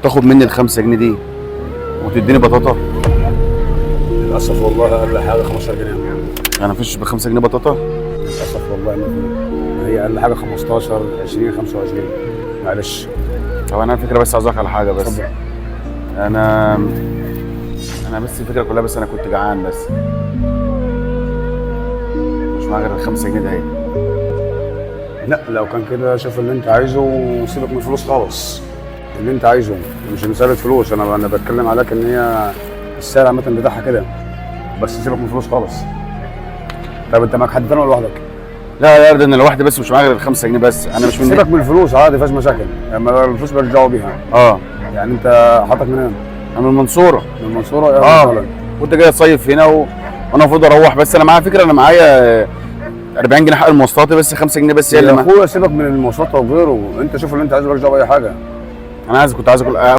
تاخد مني ال5 جنيه دي وتديني بطاطا؟ للاسف والله اقل حاجه 15 جنيه. انا مفيش ب5 جنيه بطاطا؟ للاسف والله ما في، هي اقل حاجه 15 20 25. معلش. طب انا الفكره بس عاوز اقول على حاجه بس. اتفضل. انا بس الفكره كلها، بس انا كنت جعان بس. مش معايا غير ال5 جنيه ده اهي. لا لو كان كده شوف اللي انت عايزه وسيبك من الفلوس خالص. اللي انت عايزه مش مساله فلوس، انا بتكلم عليك ان هي السعر عامه بتاعها كده، بس سيبك من الفلوس خالص. طب انت معاك حد تاني ولا لوحدك؟ لا ده انا لوحدي بس، مش معايا غير ال5 جنيه بس. انا مش من سيبك من الفلوس عادي، مفيش مشاكل، اما الفلوس مالكش دعوه بيها. يعني انت حاطك منين؟ انا من المنصوره. من المنصوره؟ كنت جاي اصيف هنا وانا المفروض اروح، بس انا معايا فكره، انا معايا 40 جنيه حق المواصلات بس، 5 جنيه بس هي اللي يا اخويا سيبك من المواصلات وغيره، انت شوف اللي انت عايزه، مالكش دعوه باي حاجه. انا كنت عايز اكل